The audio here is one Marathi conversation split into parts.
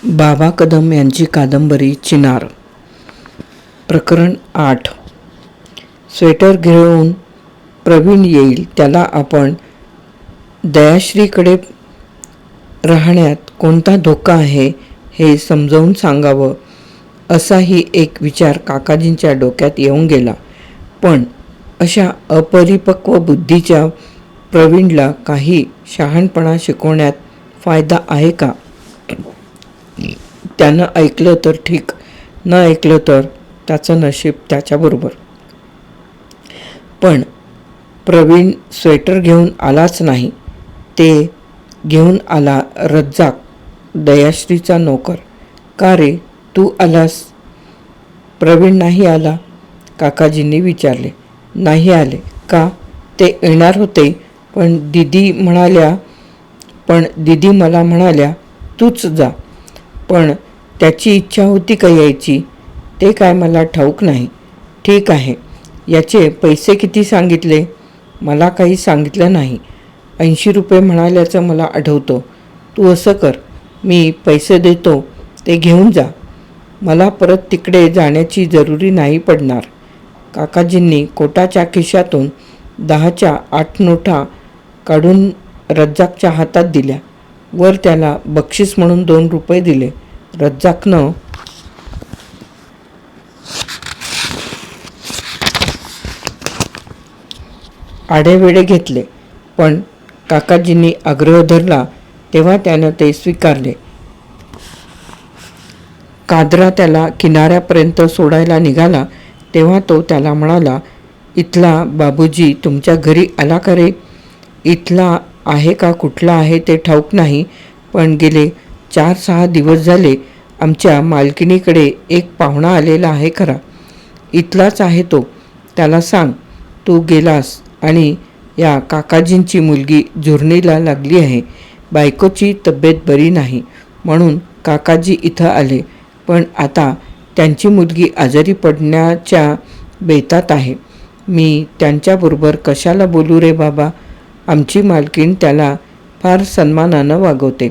बाबा कदम यांची कादंबरी चिनार. प्रकरण 8. स्वेटर घेऊन प्रवीण येईल, त्याला आपण दयाश्रीकडे राहण्यात कोणता धोका आहे हे समजावून सांगावं, असाही एक विचार काकाजींच्या डोक्यात येऊन गेला. पण अशा अपरिपक्व बुद्धीच्या प्रवीणला काही शहाणपणा शिकवण्यात फायदा आहे का? त्यानं ऐकलं तर ठीक, न ऐकलं तर त्याचं नशीब त्याच्याबरोबर. पण प्रवीण स्वेटर घेऊन आलाच नाही. ते घेऊन आला रज्जाक, दयाश्रीचा नोकर. का रे, तू आलास? प्रवीण नाही आला, काकाजींनी विचारले. नाही आले का? ते येणार होते, पण दीदी मला म्हणाल्या तूच जा. पण त्याची इच्छा होती का यायची ते काय मला ठाऊक नाही. ठीक आहे, याचे पैसे किती सांगितले? मला काही सांगितलं नाही. 80 रुपये म्हणाल्याचं मला आठवतं. तू असं कर, मी पैसे देतो, ते घेऊन जा. मला परत तिकडे जाण्याची जरुरी नाही पडणार. काकाजींनी कोटाच्या खिशातून 10च्या 8 नोटा काढून रज्जाकच्या हातात दिल्या. वर त्याला बक्षीस म्हणून 2 रुपये दिले. रज्जाकनं आढेवेढे घेतले, पण काकाजींनी आग्रह धरला तेव्हा त्यानं ते स्वीकारले. कादरा त्याला किनाऱ्यापर्यंत सोडायला निघाला तेव्हा तो त्याला म्हणाला, इथला बाबूजी तुमच्या घरी आला का रे? इथला आहे का कुठला आहे ते ठाऊक नाही, पण गेले 4-6 दिवस झाले आमच्या मालकिनीकडे एक पाहुणा आलेला आहे खरा. इथलाच आहे तो. त्याला सांग तू गेलास आणि या काकाजींची मुलगी झुरणीला लागली आहे. बायकोची तब्येत बरी नाही म्हणून काकाजी इथं आले, पण आता त्यांची मुलगी आजारी पडण्याच्या बेतात आहे. मी त्यांच्याबरोबर कशाला बोलू रे बाबा? आमची मालकीण त्याला फार सन्मानानं वागवते.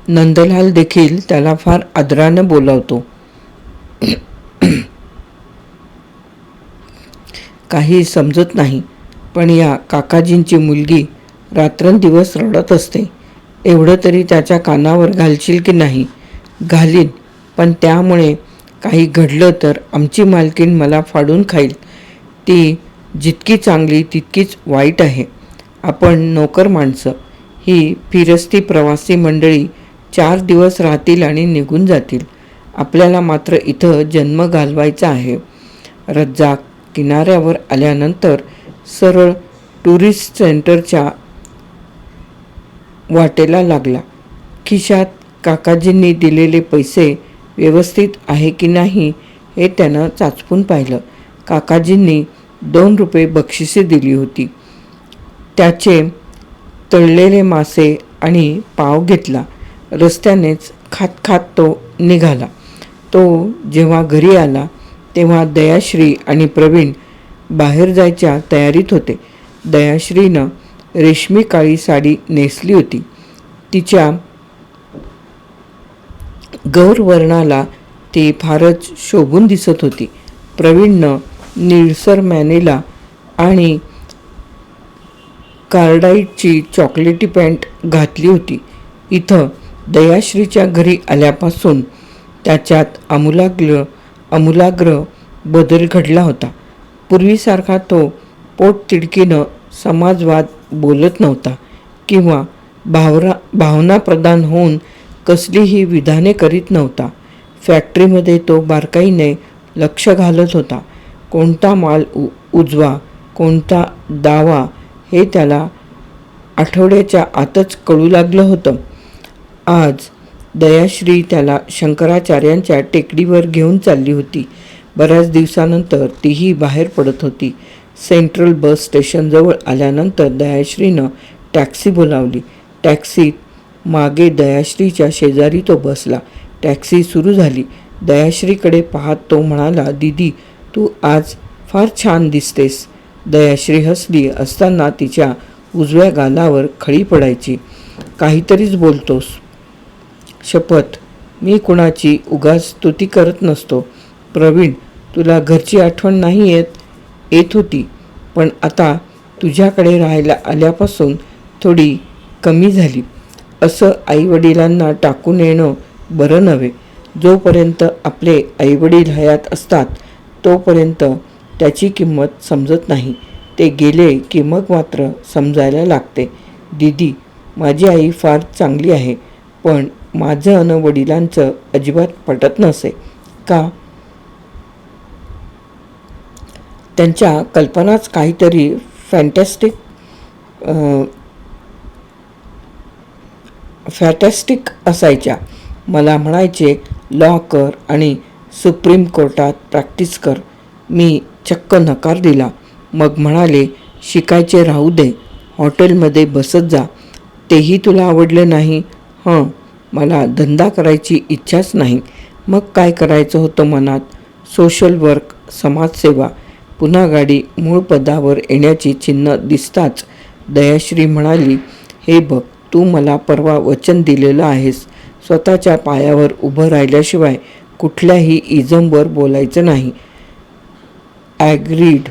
नंदलाल देखील त्याला फार आदरानं बोलावतो. काही समजत नाही, पण या काकाजींची मुलगी रात्रंदिवस रडत असते. एवढं तरी त्याच्या कानावर घालशील की नाही? घालीन, पण त्यामुळे काही घडलं तर आमची मालकीण मला फाडून खाईल. ती जितकी चांगली तितकीच वाईट आहे. आपण नोकर माणसं, ही फिरस्ती प्रवासी मंडळी 4 दिवस राहतील आणि निघून जातील. आपल्याला मात्र इथं जन्म घालवायचा आहे. रज्जाक किनाऱ्यावर आल्यानंतर सरळ टुरिस्ट सेंटरच्या वाटेला लागला. खिशात काकाजींनी दिलेले पैसे व्यवस्थित आहे की नाही हे त्यानं चाचपून पाहिलं. काकाजींनी 2 रुपये बक्षिसे दिली होती. त्याचे तळलेले मासे आणि पाव घेतला. रस्त्यानेच खात खात तो निघाला. तो जेव्हा घरी आला तेव्हा दयाश्री आणि प्रवीण बाहेर जायच्या तयारीत होते. दयाश्रीनं रेशमी काळी साडी नेसली होती. तिच्या गौरवर्णाला ती फारच शोभून दिसत होती. प्रवीणनं निळसर मॅनिला आणि कार्डाईटची चॉकलेटी पॅन्ट घातली होती. इथं दयाश्रीच्या घरी आल्यापासून त्याच्यात आमूलाग्र बदल घडला होता. पूर्वीसारखा तो पोटतिडकीनं समाजवाद बोलत नव्हता किंवा भावनाप्रधान होऊन कसलीही विधाने करीत नव्हता. फॅक्टरीमध्ये तो बारकाईने लक्ष घालत होता. कोणता माल उजवा, कोणता दावा हे त्याला आठवड्याच्या आतच कळू लागलं होतं. आज दयाश्री त्याला शंकराचार्यांच्या टेकडीवर घेऊन चालली होती. बऱ्याच दिवसानंतर तीही बाहेर पडत होती. सेंट्रल बस स्टेशनजवळ आल्यानंतर दयाश्रीनं टॅक्सी बोलावली. टॅक्सीत मागे दयाश्रीच्या शेजारी तो बसला. टॅक्सी सुरू झाली. दयाश्रीकडे पाहत तो म्हणाला, दीदी तू आज फार छान दिसतेस. दयाश्री हसली असताना तिच्या उजव्या गालावर खळी पडायची. काहीतरीच बोलतोस. शपथ, मी कुणाची उगाच स्तुती करत नसतो. प्रवीण, तुला घरची आठवण नाही येत होती, पण आता तुझ्याकडे राहायला आल्यापासून थोडी कमी झाली. असं आईवडिलांना टाकून येणं बरं नव्हे. जोपर्यंत आपले आईवडील हयात असतात तोपर्यंत त्याची किंमत समजत नाही. ते गेले की मग मात्र समजायला लागते. दीदी, माझी आई फार चांगली आहे, पण माझं अन वडिलांचं अजिबात पटत नसे. का? त्यांच्या कल्पनाच काहीतरी फॅटॅस्टिक असायच्या. मला म्हणायचे, लॉ कर आणि सुप्रीम कोर्टात प्रॅक्टिस कर. मी चक्क नकार दिला. मग म्हणाले, शिकायचे राहू दे, हॉटेलमध्ये बसत जा. तेही तुला आवडले नाही? हं, मला धंदा करायची इच्छाच नाही. मग काय करायचं होतं मनात? सोशल वर्क, समाजसेवा. पुन्हा गाडी मूळ पदावर येण्याची चिन्ह दिसताच दयाश्री म्हणाली, हे बघ, तू मला परवा वचन दिलेलं आहेस. स्वतःच्या पायावर उभं राहिल्याशिवाय कुठल्याही इजमवर बोलायचं नाही. ॲग्रीड.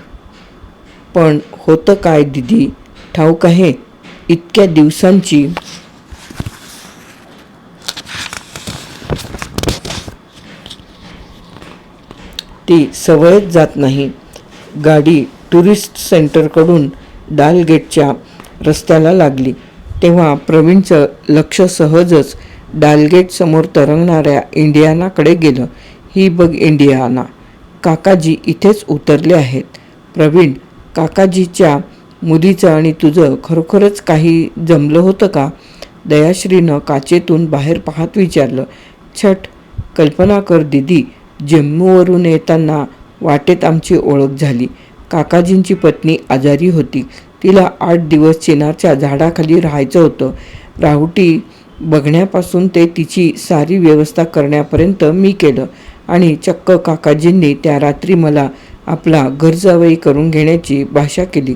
पण होतं काय दीदी, ठाऊक आहे? इतक्या दिवसांची ती सवयच जात नाही. गाडी टुरिस्ट सेंटरकडून डालगेटच्या रस्त्याला लागली तेव्हा प्रवीणचं लक्ष सहजच डालगेटसमोर तरंगणाऱ्या इंडियानाकडे गेलं. ही बघ इंडियाना, काकाजी इथेच उतरले आहेत. प्रवीण, काकाजीच्या मुलीचं आणि तुझं खरोखरच काही जमलं होतं का? दयाश्रीनं काचेतून बाहेर पाहत विचारलं. छट, कल्पना कर दीदी, जम्मूवरून येताना वाटेत आमची ओळख झाली. काकाजींची पत्नी आजारी होती. तिला 8 दिवस चिनाच्या झाडाखाली राहायचं होतं. राहुटी बघण्यापासून ते तिची सारी व्यवस्था करण्यापर्यंत मी केलं आणि चक्क काकाजींनी त्या रात्री मला आपला घरजावई करून घेण्याची भाषा केली.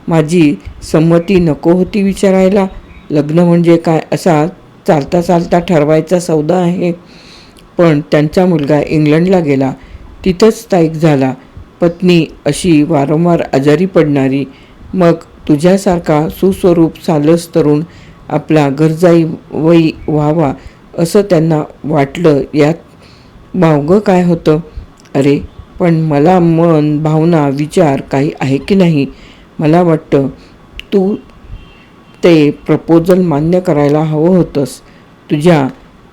माझी संमती नको होती विचारायला? लग्न म्हणजे काय असा चालता चालता ठरवायचा सौदा आहे? पण त्यांचा मुलगा इंग्लंडला गेला, तिथंच स्थायिक झाला. पत्नी अशी वारंवार आजारी पडणारी. मग तुझ्यासारखा सुस्वरूप सालस तरुण आपला घरजावई व्हावा असं त्यांना वाटलं. यात मावगं काय होतं? अरे, पण मला मन, भावना, विचार काही आहे की नाही? मला वाटतं तू ते प्रपोजल मान्य करायला हवं होतंस. तुझ्या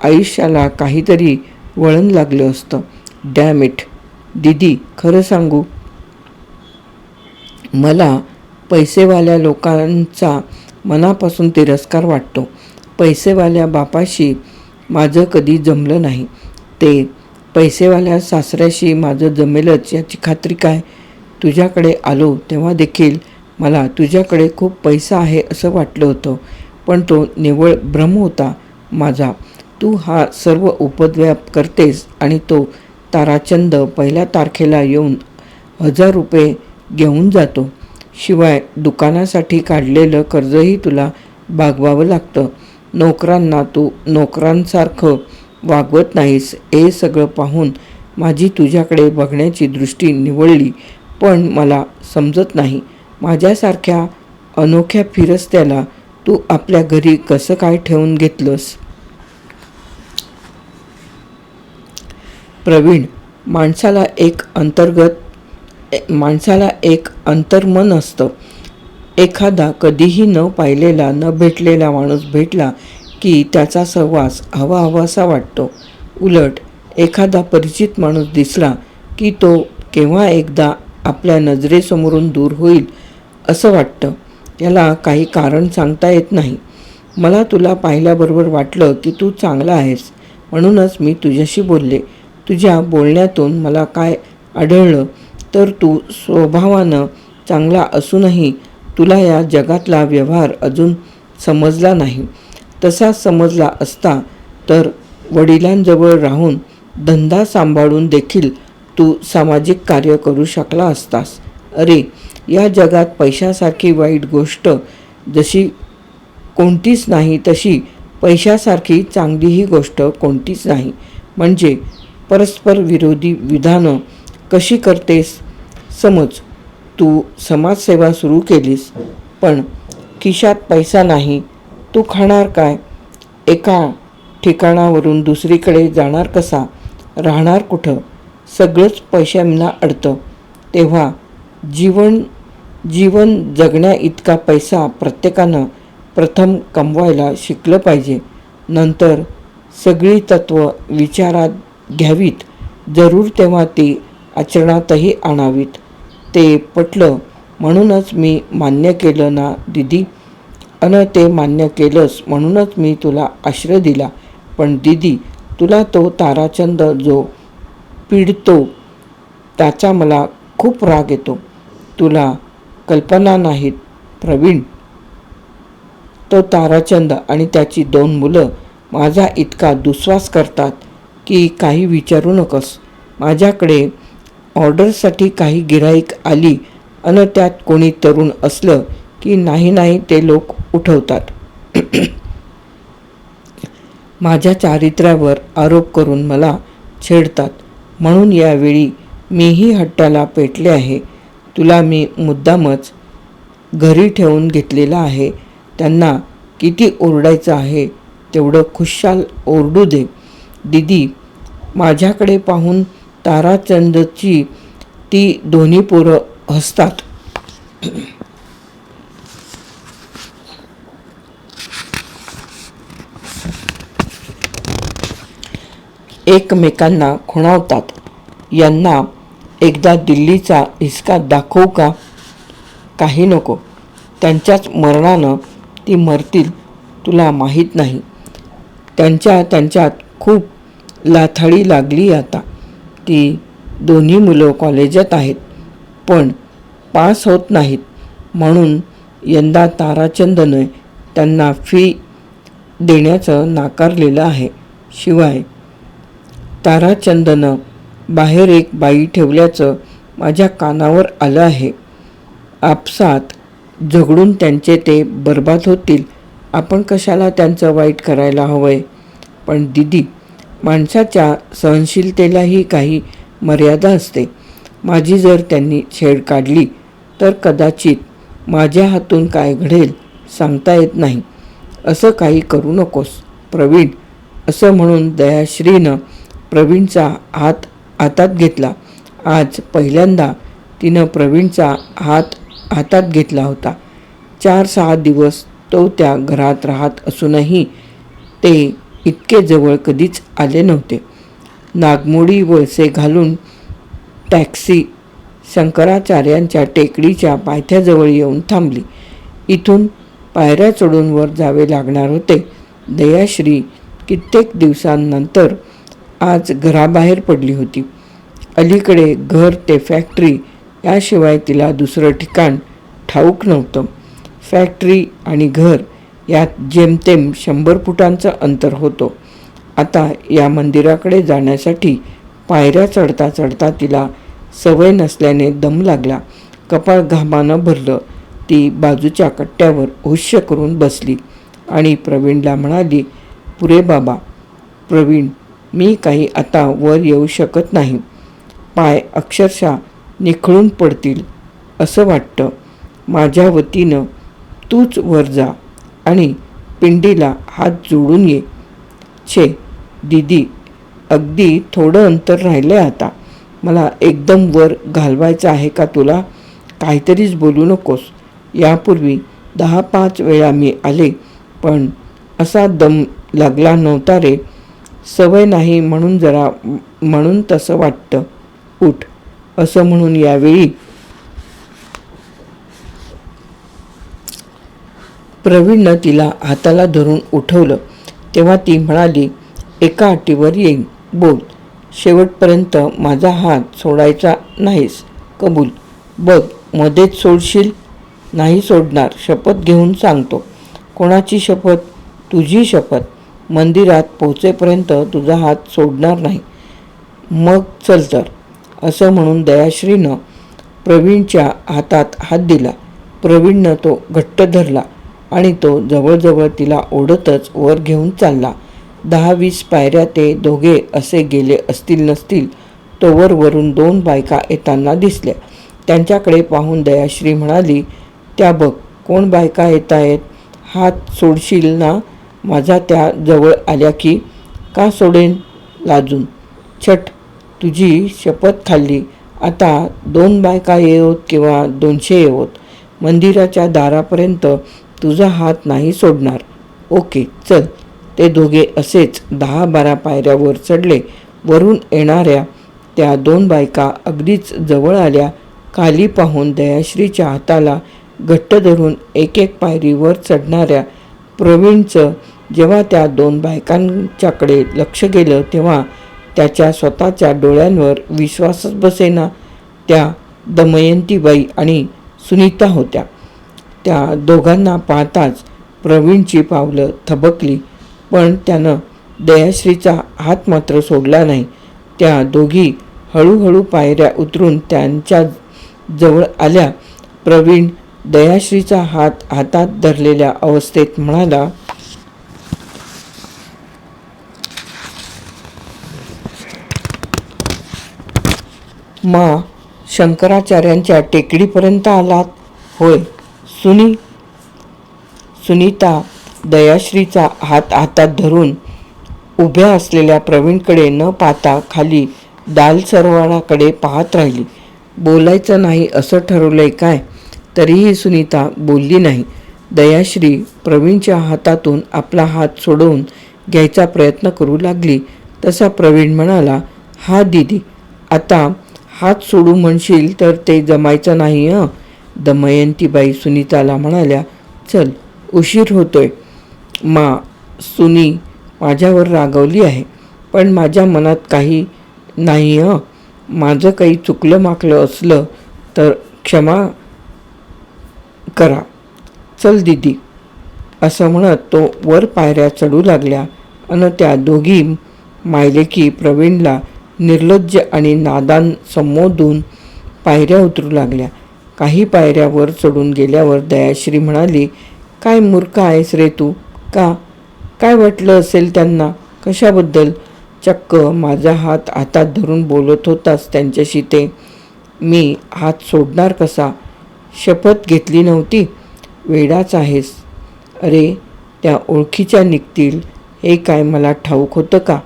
आयुष्याला काहीतरी वळण लागलं असतं. Dam it. दीदी, खरं सांगू, मला पैसेवाल्या लोकांचा मनापासून तिरस्कार वाटतो. पैसेवाल्या बापाशी माझं कधी जमलं नाही. ते पैसेवाल्या सासऱ्याशी माझं जमेलच याची खात्री काय? तुझ्याकडे आलो तेव्हा देखील मला तुझ्याकडे खूप पैसा आहे असं वाटलं होतं, पण तो निव्वळ भ्रम होता माझा. तू हा सर्व उपद्व्याप करतेस आणि तो ताराचंद 1 तारखेला येऊन 1000 रुपये घेऊन जातो. शिवाय दुकानासाठी काढलेलं कर्जही तुला भागवावं लागतं. नोकरांना तू नोकरांसारखं वागवत नाहीस. हे सगळं पाहून माझी तुझ्याकडे बघण्याची दृष्टी निवळली. पण मला समजत नाही, माझ्यासारख्या अनोख्या फिरस्त्याला तू आपल्या घरी कसं काय ठेवून घेतलंस? प्रवीण, माणसाला एक अंतर्मन असतं. एखादा कधीही न पाहिलेला, न भेटलेला माणूस भेटला की त्याचा सहवास हवाहवासा वाटतो. उलट एखादा परिचित माणूस दिसला की तो केव्हा एकदा आपल्या नजरेसमोरून दूर होईल असं वाटतं. याला काही कारण सांगता येत नाही. मला तुला पाहिल्याबरोबर वाटलं की तू चांगला आहेस, म्हणूनच मी तुझ्याशी बोलले. तुझ्या बोलण्यातून मला काय आढळलं तर तू स्वभावानं चांगला असूनही तुला या जगातला व्यवहार अजून समजला नाही. तसा समजला असता तर वडिलांजवळ राहून धंदा सांभाळून देखील तू सामाजिक कार्य करू शकला असतास. अरे, या जगात पैशासारखी वाईट गोष्ट जशी कोणतीच नाही, तशी पैशासारखी चांगलीही गोष्ट कोणतीच नाही. म्हणजे परस्पर विरोधी विधानं कशी करतेस? समज तू समाजसेवा सुरू केलीस, पण खिशात पैसा नाही, तू खाणार काय? एका ठिकाणावरून दुसरीकडे जाणार कसा? राहणार कुठं? सगळंच पैशांना अडतं. तेव्हा जीवन जगण्या इतका पैसा प्रत्येकानं प्रथम कमवायला शिकलं पाहिजे. नंतर सगळी तत्त्व विचारात घ्यावीत, जरूर तेव्हा ती आचरणातही आणावीत. ते पटलं म्हणूनच मी मान्य केलं ना दीदी? ते मान्य केलंस म्हणूनच मी तुला आश्रय दिला. पण दीदी, तुला तो ताराचंद जो पिडतो त्याचा मला खूप राग येतो. तुला कल्पना नाहीत प्रवीण. तो ताराचंद आणि त्याची 2 मुलं माझा इतका दुस्वास करतात की काही विचारू नकोस. माझ्याकडे ऑर्डरसाठी काही गिऱ्हाईक आली त्यात कोणी तरुण असलं की नाही ते लोक उठवतात. माझ्या चारित्र्यावर आरोप करून मला छेडतात. म्हणून यावेळी मीही हट्टाला पेटले आहे. तुला मी मुद्दामच घरी ठेवून घेतलेला आहे. त्यांना किती ओरडायचं आहे तेवढं खुशाल ओरडू दे. दीदी, माझ्याकडे पाहून ताराचंदची ती दोन्ही पोरं हसतात. एकमेकांना खुणावतात. यांना एकदा दिल्लीचा हिसका दाखवू का? काही नको. त्यांच्याच मरणानं ती मरतील, तुला माहीत नाही. त्यांच्यात खूप लाथाळी लागली आता. ती दोन्ही मुलं कॉलेजात आहेत, पण पास होत नाहीत. म्हणून यंदा ताराचंदने त्यांना फी देण्याचं नाकारलेलं आहे. शिवाय ताराचंदनं बाहेर एक बाई ठेवल्याचं माझ्या कानावर आलं आहे. आपसात झगडून त्यांचे ते बर्बाद होतील. आपण कशाला त्यांचं वाईट करायला हवंय? पण दीदी, माणसाच्या सहनशीलतेलाही काही मर्यादा असते. माझी जर त्यांनी छेड काढली तर कदाचित माझ्या हातून काय घडेल सांगता येत नाही. असं काही करू नकोस प्रवीण. असं म्हणून दयाश्रीनं प्रवीणचा हात हातात घेतला. आज पहिल्यांदा तिनं प्रवीणचा हात हातात घेतला होता. 4-6 दिवस तो त्या घरात राहत असूनही ते इतके जवळ कधीच आले नव्हते. नागमोडी वळसे घालून टॅक्सी शंकराचार्यांच्या टेकडीच्या पायथ्याजवळ येऊन थांबली. इथून पायऱ्या चढून वर जावे लागणार होते. दयाश्री कित्येक दिवसांनंतर आज घराबाहेर पडली होती. अलीकडे घर ते फॅक्टरी याशिवाय तिला दुसरं ठिकाण ठाऊक नव्हतं. फॅक्टरी आणि घर यात जेमतेम 100 फुटांचं अंतर होतं. आता या मंदिराकडे जाण्यासाठी पायऱ्या चढता चढता तिला सवय नसल्याने दम लागला. कपाळ घामानं भरलं. ती बाजूच्या कट्ट्यावर हुश्य करून बसली आणि प्रवीणला म्हणाली, पुरे बाबा. प्रवीण, मी काही आता वर येऊ शकत नाही. पाय अक्षरशः निखळून पडतील असं वाटतं. माझ्या वतीनं तूच वर जा आणि पिंडीला हात जोडून ये. छे दीदी, अगदी थोडं अंतर राहिलं आहे आता. मला एकदम वर घालवायचं आहे का तुला? काहीतरीच बोलू नकोस. यापूर्वी 10-5 वेळा मी आले, पण असा दम लागला नव्हता रे. सवय नाही म्हणून तसं वाटतं. उठ. असं म्हणून यावेळी प्रवीणनं तिला हाताला धरून उठवलं. तेव्हा ती म्हणाली, एका अटीवर येईन. बोल. शेवटपर्यंत माझा हात सोडायचा नाहीस. कबूल. बघ, मध्येच सोडशील? नाही सोडणार. शपथ घेऊन सांगतो. कोणाची शपथ? तुझी शपथ. मंदिरात पोचेपर्यंत तुझा हात सोडणार नाही. मग चल तर. असं म्हणून दयाश्रीनं प्रवीणच्या हातात हात दिला. प्रवीणनं तो घट्ट धरला. आणि तो जवळजवळ तिला ओढतच वर घेऊन चालला. 10-20 पायऱ्या ते दोघे असे गेले असतील नसतील तोवर वरून 2 बायका येताना दिसल्या. त्यांच्याकडे पाहून दयाश्री म्हणाली, त्या बघ कोण बायका येत आहेत. हात सोडशील ना माझा त्या जवळ आल्या की. का सोडेन लाजून. छट, तुझी शपथ खाल्ली. आता 2 बायका येवोत किंवा 200 येवोत, मंदिराच्या दारापर्यंत तुझा हात नाही सोडणार. ओके चल. ते दोघे असेच 10-12 पायऱ्या वर चढले. वरून येणाऱ्या त्या 2 बायका अगदीच जवळ आल्या. खाली पाहून दयाश्रीच्या हाताला घट्ट धरून एक पायरी वर चढणाऱ्या प्रवीणचं जेव्हा त्या 2 बायकांच्याकडे लक्ष गेलं तेव्हा त्याच्या स्वतःच्या डोळ्यांवर विश्वासच बसेना. त्या दमयंतीबाई आणि सुनीता होत्या. त्या दोघांना पाहताच प्रवीणची पावलं थबकली, पण त्यानं दयाश्रीचा हात मात्र सोडला नाही. त्या दोघी हळूहळू पायऱ्या उतरून त्यांच्या जवळ आल्या. प्रवीण दयाश्रीचा हात हातात धरलेल्या अवस्थेत म्हणाला, मा, शंकराचार्यांच्या टेकडीपर्यंत आलात होय. सुनीता दयाश्रीचा हात हातात धरून उभ्या असलेल्या प्रवीणकडे न पाहता खाली दाल सरोवराकडे पाहत राहिली. बोलायचं नाही असं ठरवलंय काय. तरीही सुनीता बोलली नाही. दयाश्री प्रवीणच्या हातातून आपला हात सोडवून घ्यायचा प्रयत्न करू लागली तसा प्रवीण म्हणाला, हा दीदी, आता हात सोडू म्हणशील तर ते जमायचं नाही हं. दमयंतीबाई सुनीताला म्हणाल्या, चल उशीर होतोय. मा, सुनी माझ्यावर रागवली आहे, पण माझ्या मनात काही नाही हं. माझं काही चुकलं माकलं असलं तर क्षमा करा. चल दीदी. असं म्हणत तो वर पायऱ्या चढू लागल्या अन त्या दोघी मायलेकी प्रवीणला निर्लज्ज आणि नादान संबोधून पायऱ्या उतरू लागल्या. काही पायऱ्या वर चढून गेल्यावर दयाश्री म्हणाली, काय मूर्ख आहेस रे तू. का, काय वाटलं असेल त्यांना. कशाबद्दल. चक्क माझा हात हातात धरून बोलत होतास त्यांच्याशी ते. मी हात सोडणार कसा. शपथ घेतली नव्हती. वेडाच आहेस. अरे त्या ओळखीच्या निघतील हे काय मला ठाऊक होतं का.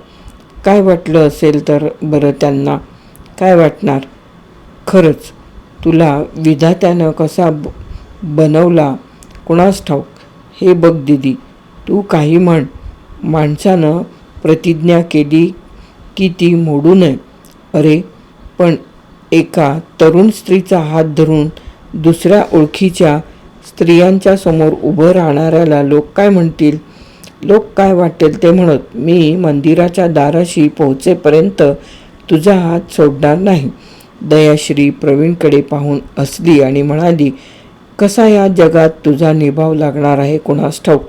काय वाटलं असेल तर बरं त्यांना. काय वाटणार. खरंच तुला विधात्यानं कसा बनवला कुणास ठाऊक. हे बघ दीदी, तू काही म्हण, माणसानं प्रतिज्ञा केली की ती मोडू नये. अरे पण एका तरुण स्त्रीचा हात धरून दुसऱ्या ओळखीच्या स्त्रियांच्या समोर उभं राहणाऱ्याला लोक काय म्हणतील. लोक काय वाटेल ते म्हणत मी मंदिराच्या दाराशी पोहोचेपर्यंत तुझा हात सोडणार नाही. दयाश्री प्रवीणकडे पाहून हसली आणि म्हणाली, कसा या जगात तुझा निभाव लागणार आहे कुणास ठाऊक.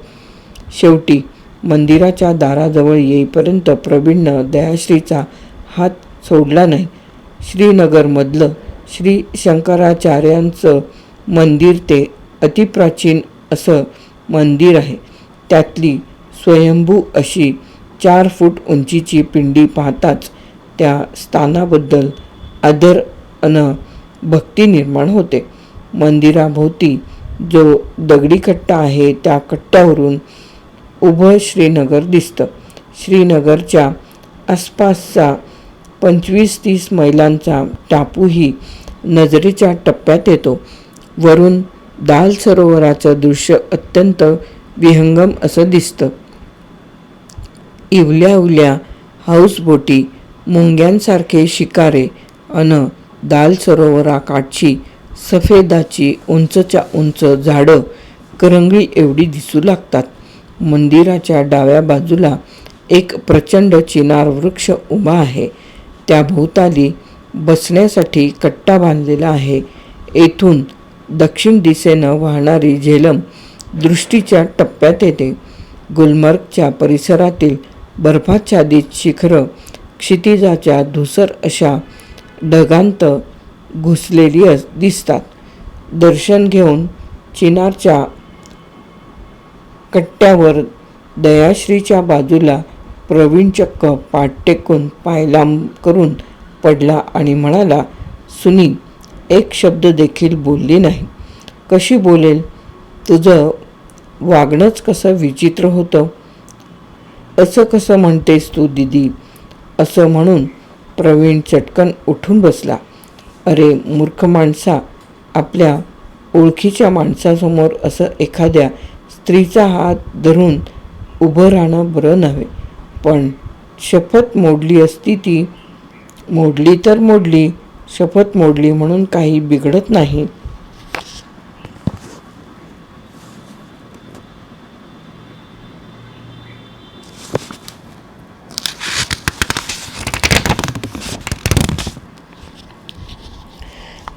शेवटी मंदिराच्या दाराजवळ येईपर्यंत प्रवीणनं दयाश्रीचा हात सोडला नाही. श्रीनगरमधलं श्री शंकराचार्यांचं मंदिर ते अतिप्राचीन असं मंदिर आहे. त्यातली स्वयंभू अशी 4 फूट उंचीची पिंडी पाहताच त्या स्थानाबद्दल आदर अन भक्ती निर्माण होते. मंदिराभोवती जो दगडी कट्टा आहे त्या कट्ट्यावरून उभं श्रीनगर दिसतं. श्रीनगरच्या आसपासचा 25-30 मैलांचा टापूही नजरेच्या टप्प्यात येतो. वरून दाल सरोवराचं दृश्य अत्यंत विहंगम असं दिसतं. इवल्या हाऊसबोटी, मुंग्यांसारखे शिकारे अन दाल सरोवराकाठची सफेदाची उंचच्या उंच झाडं करंगळी एवढी दिसू लागतात. मंदिराच्या डाव्या बाजूला एक प्रचंड चिनार वृक्ष उभा आहे. त्या भोवताली बसण्यासाठी कट्टा बांधलेला आहे. येथून दक्षिण दिशेनं वाहणारी झेलम दृष्टीच्या टप्प्यात येते. गुलमर्गच्या परिसरातील बर्फाच्छादित शिखरं क्षितिजाच्या धुसर अशा ढगांत घुसलेली दिसतात. दर्शन घेऊन चिनारच्या कट्ट्यावर दयाश्रीच्या बाजूला प्रवीण चक्क पाठ टेकून पाय लांब करून पडला आणि म्हणाला, सुनी एक शब्द देखील बोलली नाही. कशी बोलेल? तुझं वागणंच कसं विचित्र होतं. असं कसं म्हणतेस तू दीदी? असं म्हणून प्रवीण चटकन उठून बसला. अरे मूर्ख माणसा, आपल्या ओळखीच्या माणसासमोर असं एखाद्या स्त्रीचा हात धरून उभं राहणं बरं नव्हे. पण शपथ मोडली असती ती. मोडली तर मोडली, शपथ मोडली म्हणून काही बिघडत नाही.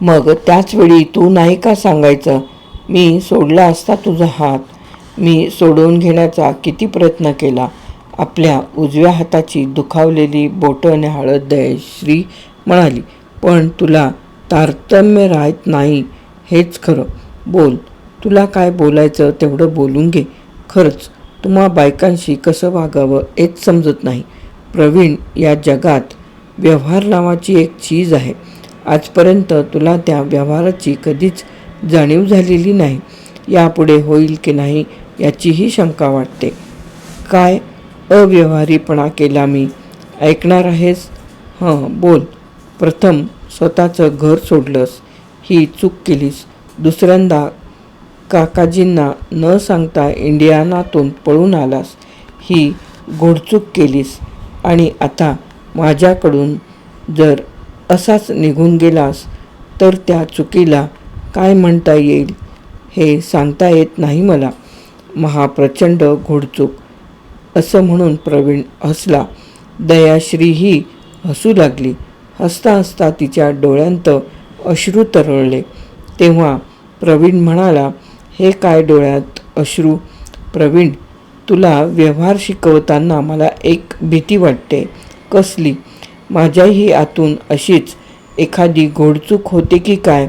मग त्याचवेळी तू नाही का सांगायचं? मी सोडला असता तुझा हात. मी सोडवून घेण्याचा किती प्रयत्न केला. आपल्या उजव्या हाताची दुखावलेली बोटं न्याहाळत दयश्री म्हणाली, पण तुला तारतम्य राहत नाही. हेच खरं. बोल, तुला काय बोलायचं तेवढं बोलून घे. खरंच तुम्हा बायकांशी कसं वागावं हेच समजत नाही. प्रवीण, या जगात व्यवहार नावाची एक चीज आहे. आजपर्यंत तुला त्या व्यवहाराची कधीच जाणीव झालेली नाही. यापुढे होईल की नाही याचीही शंका वाटते. काय अव्यवहारीपणा केला मी? ऐकणार आहेस? बोल. प्रथम स्वतःचं घर सोडलंस, ही चूक केलीस. दुसऱ्यांदा काकाजींना न सांगता इंडियानातून पळून आलास, ही घोडचूक केलीस. आणि आता माझ्याकडून जर असाच निघून गेलास तर त्या चुकीला काय म्हणता येईल हे सांगता येत नाही मला. महाप्रचंड घोडचूक. असं म्हणून प्रवीण हसला. दयाश्रीही हसू लागली. हसता हसता तिच्या डोळ्यांत अश्रू तरळले. तेव्हा प्रवीण म्हणाला, हे काय डोळ्यात अश्रू? प्रवीण, तुला व्यवहार शिकवताना मला एक भीती वाटते. कसली? माझ्याही आतून अशीच एखादी घोडचूक होते की काय?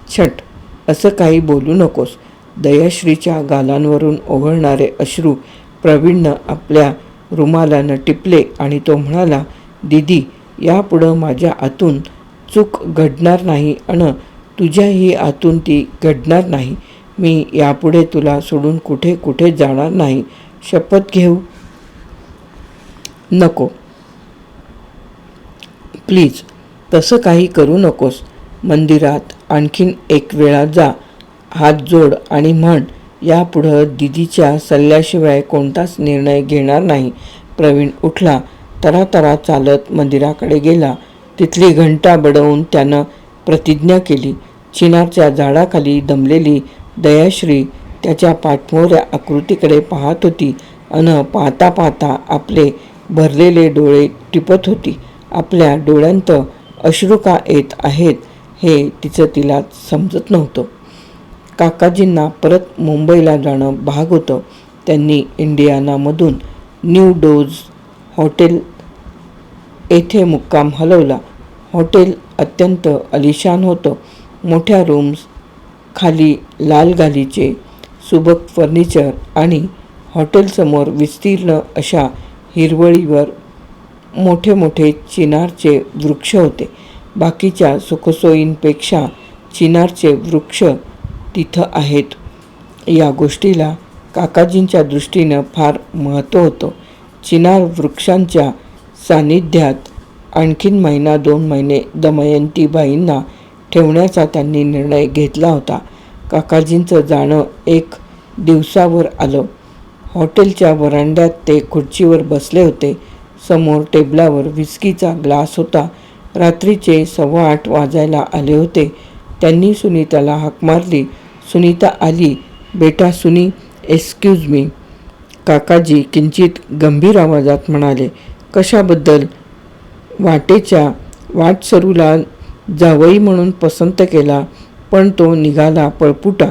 छट, असं काही बोलू नकोस. दयाश्रीच्या गालांवरून ओघळणारे अश्रू प्रवीणनं आपल्या रुमालानं टिपले आणि तो म्हणाला, दीदी, यापुढं माझ्या आतून चूक घडणार नाही आणि तुझ्याही आतून ती घडणार नाही. मी यापुढे तुला सोडून कुठे कुठे जाणार नाही. शपथ घेऊ? नको प्लीज, तसं काही करू नकोस. मंदिरात आणखीन एक वेळा जा, हात जोड आणि म्हण, यापुढं दीदीच्या सल्ल्याशिवाय कोणताच निर्णय घेणार नाही. प्रवीण उठला. तरातरा चालत मंदिराकडे गेला. तिथली घंटा बडवून त्यानं प्रतिज्ञा केली. चिनारच्या झाडाखाली दमलेली दयाश्री त्याच्या पाठमोऱ्या आकृतीकडे पाहत होती अन पाहता पाहता आपले भरलेले डोळे टिपत होती. आपल्या डोळ्यांत अश्रू का येत आहेत हे तिला समजत नव्हतं. काकाजींना परत मुंबईला जाणं भाग होतं. त्यांनी इंडियानामधून न्यू डोज हॉटेल येथे मुक्काम हलवला. हॉटेल अत्यंत आलिशान होतं. मोठ्या रूम्स, खाली लाल गालीचे सुबक फर्निचर आणि हॉटेलसमोर विस्तीर्ण अशा हिरवळीवर मोठे मोठे चिनारचे वृक्ष होते. बाकीच्या सुखसोयींपेक्षा चिनारचे वृक्ष तिथं आहेत या गोष्टीला काकाजींच्या दृष्टीनं फार महत्त्व होतं. चिनार वृक्षांच्या सान्निध्यात आणखीन 1-2 महिने दमयंतीबाईंना ठेवण्याचा त्यांनी निर्णय घेतला होता. काकाजींचं जाणं एक दिवसावर आलं. हॉटेलच्या व्हरांड्यात ते खुर्चीवर बसले होते. समोर टेबलावर व्हिस्कीचा ग्लास होता. रात्रीचे 8:15 वाजायला आले होते. त्यांनी सुनीताला हाक मारली. सुनीता आली. बेटा सुनी, एक्सक्यूज मी. काकाजी किंचित गंभीर आवाजात म्हणाले, कशाबद्दल? वाटेच्या वाटसरूला जावई म्हणून पसंत केला, पण तो निघाला पळपुटा.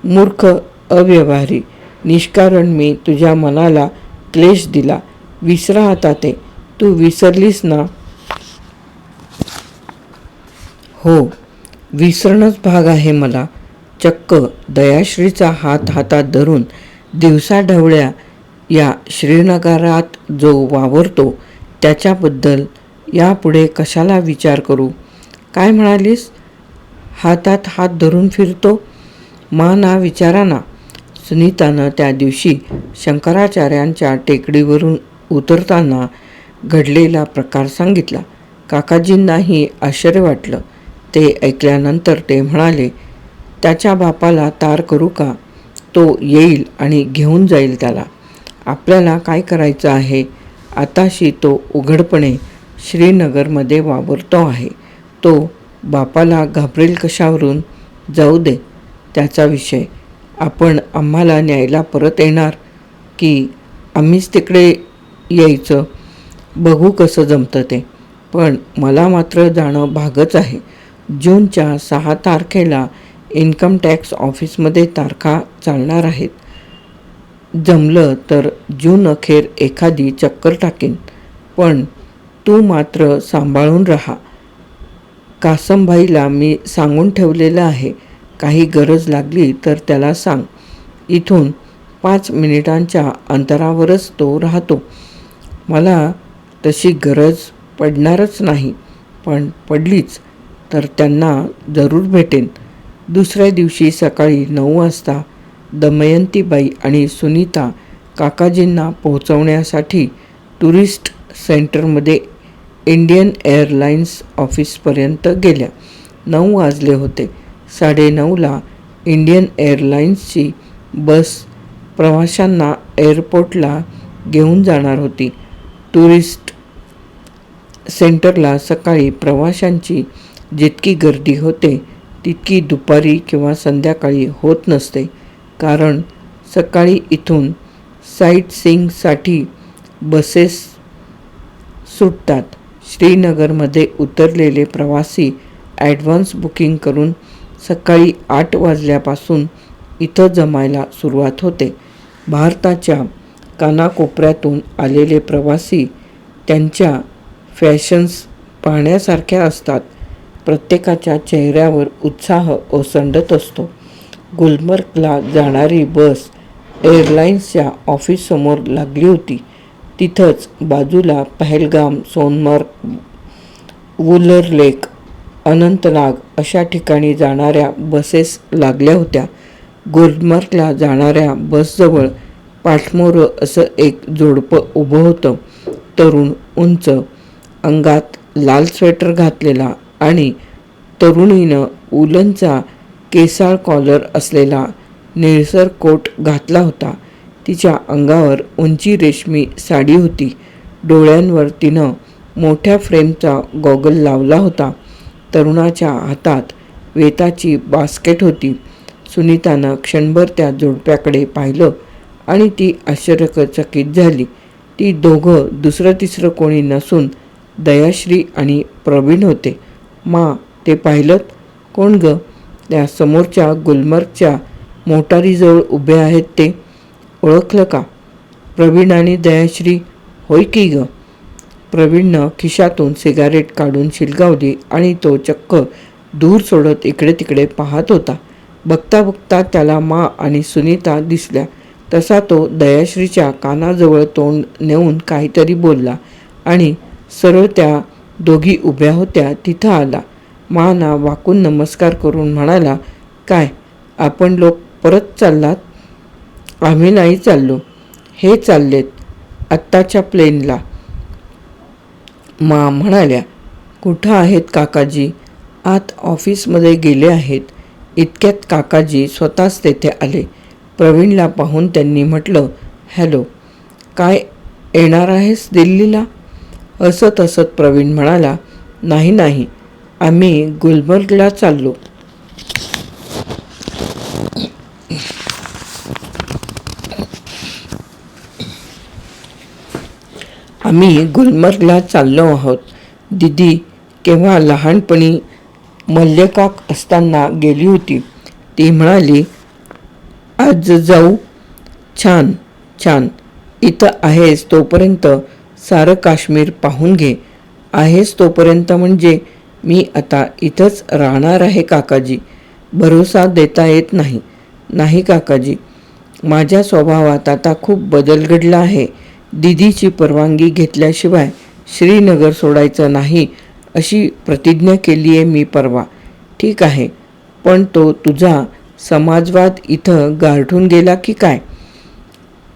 मूर्ख, अव्यवहारी, निष्कारण मी तुझ्या मनाला क्लेश दिला. विसरा आता ते. तू विसरलीस ना? हो, विसरणंच भाग आहे मला. चक्क दयाश्रीचा हात हातात धरून दिवसाढवळ्या या श्रीनगरात जो वावरतो त्याच्याबद्दल यापुढे कशाला विचार करू? काय म्हणालीस? हातात हात धरून फिरतो? ना विचारा ना. सुनीतानं त्या दिवशी शंकराचार्यांच्या टेकडीवरून उतरताना घडलेला प्रकार सांगितला. काकाजींनाही आश्चर्य वाटलं. ते ऐकल्यानंतर ते म्हणाले, त्याच्या बापाला तार करू का? तो येईल आणि घेऊन जाईल त्याला. आपल्याला काय करायचं आहे? आताशी तो उघडपणे श्रीनगरमध्ये वावरतो आहे. तो बापाला घाबरेल कशावरून? जाऊ दे त्याचा विषय. आपण आम्हाला न्यायला परत येणार की आम्हीच तिकडे यायचं? बघू कसं जमतं ते. पण मला मात्र जाणं भागच आहे. जूनच्या 6 तारखेला इन्कम टॅक्स ऑफिसमध्ये तारखा चालणार आहेत. जमलं तर जून अखेर एखादी चक्कर टाकीन. पण तू मात्र सांभाळून राहा. कासमभाईला मी सांगून ठेवलेलं आहे. काही गरज लागली तर त्याला सांग. इथून 5 मिनिटांच्या अंतरावरच तो राहतो. मला तशी गरज पडणारच नाही, पण पडलीच तर त्यांना जरूर भेटेन. दुसऱ्या दिवशी सकाळी 9 वाजता दमयंतीबाई आणि सुनीता काकाजींना पोहोचवण्यासाठी टुरिस्ट सेंटरमध्ये इंडियन एअरलाइन्स ऑफिसपर्यंत गेल्या. 9 वाजले होते. 9:30ला इंडियन एअरलाइन्सची बस प्रवाशांना एअरपोर्टला घेऊन जाणार होती. टुरिस्ट सेंटरला सकाळी प्रवाशांची जितकी गर्दी होते तितकी दुपारी किंवा संध्याकाळी होत नसते. कारण सकाळी इथून साईटसीइंगसाठी बसेस सुटतात. श्रीनगरमध्ये उतरलेले प्रवासी ॲडव्हान्स बुकिंग करून सकाळी 8 वाजल्यापासून इथं जमायला सुरुवात होते. भारताच्या कानाकोपऱ्यातून आलेले प्रवासी त्यांच्या फॅशन्स पाहण्यासारख्या असतात. प्रत्येकाच्या चेहऱ्यावर उत्साह ओसंडत असतो. गुलमर्गला जाणारी बस एअरलाइन्सच्या ऑफिससमोर लागली होती. तिथंच बाजूला पहलगाम, सोनमर्ग, वुलर लेक, अनंतनाग अशा ठिकाणी जाणाऱ्या बसेस लागल्या होत्या. गुलमर्गला जाणाऱ्या बसजवळ पाठमोरं असं एक जोडपं उभं होतं. तरुण, उंच, अंगात लाल स्वेटर घातलेला आणि तरुणीनं उलनचा केसाळ कॉलर असलेला निळसर कोट घातला होता. तिच्या अंगावर उंची रेशमी साडी होती. डोळ्यांवर तिनं मोठ्या फ्रेमचा गॉगल लावला होता. तरुणाच्या हातात वेताची बास्केट होती. सुनीतानं क्षणभर त्या जोडप्याकडे पाहिलं आणि ती आश्चर्यचकित झाली. ती दोघं दुसरं तिसरं कोणी नसून दयाश्री आणि प्रवीण होते. ते पाहिलंत? कोण ग? त्या समोरच्या गुलमर्गच्या मोटारीजवळ उभे आहेत ते. ओळखलं का? प्रवीण आणि दयाश्री. होय की ग. प्रवीणनं खिशातून सिगारेट काढून शिलगावली आणि तो चक्क दूर सोडत इकडे तिकडे पाहत होता. बघता बघता त्याला आणि सुनीता दिसल्या. तसा तो दयाश्रीच्या कानाजवळ तोंड नेऊन काहीतरी बोलला आणि सरळ त्या दोघी उभ्या होत्या तिथं आला. ना वाकून नमस्कार करून म्हणाला, काय आपण लोक परत चाललात? आम्ही नाही चाललो. हे चाललेत आत्ताच्या प्लेनला. म्हणाल्या, कुठं आहेत काकाजी? आत ऑफिसमध्ये गेले आहेत. इतक्यात काकाजी स्वतःच तेथे आले. प्रवीणला पाहून त्यांनी म्हटलं, हॅलो, काय येणार आहेस दिल्लीला? हसत हसत प्रवीण म्हणाला, नाही, आम्ही गुलमर्गला चाललो. आम्ही गुलमर्गला चाललो आहोत. दीदी केव्हा लहानपणी मल्यकॉक असताना गेली होती. ती म्हणाली, आज जाऊ? छान. इथं आहेस तोपर्यंत सारं काश्मीर पाहून घे. आहेस तोपर्यंत म्हणजे मी आता इथंच राहणार आहे काकाजी. भरोसा देता येत नाही. नाही काकाजी, माझ्या स्वभावात आता खूप बदल घडला आहे. दीदीची परवानगी घेतल्याशिवाय श्रीनगर सोडायचं नाही अशी प्रतिज्ञा केली आहे मी परवा. ठीक आहे, पण तो तुझा समाजवाद इथं गारठून गेला की काय?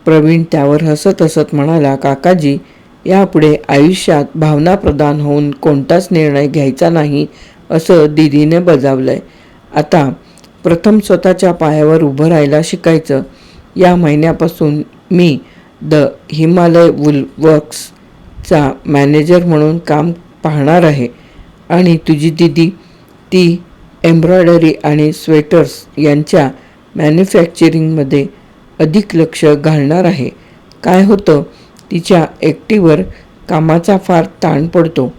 प्रवीण त्यावर हसत हसत म्हणाला, काकाजी, यापुढे आयुष्यात भावनाप्रधान होऊन कोणताच निर्णय घ्यायचा नाही असं दीदीने बजावलंय. आता प्रथम स्वतःच्या पायावर उभं राहायला शिकायचं. या महिन्यापासून मी द हिमालय वूल वर्क्सचा मॅनेजर म्हणून काम पाहणार आहे आणि तुझी दीदी ती एम्ब्रॉयडरी आणि स्वेटर्स यांच्या मॅन्युफॅक्चरिंगमध्ये अधिक लक्ष घालणार आहे. काय होतं, तिच्या एकटीवर कामाचा फार ताण पडतो.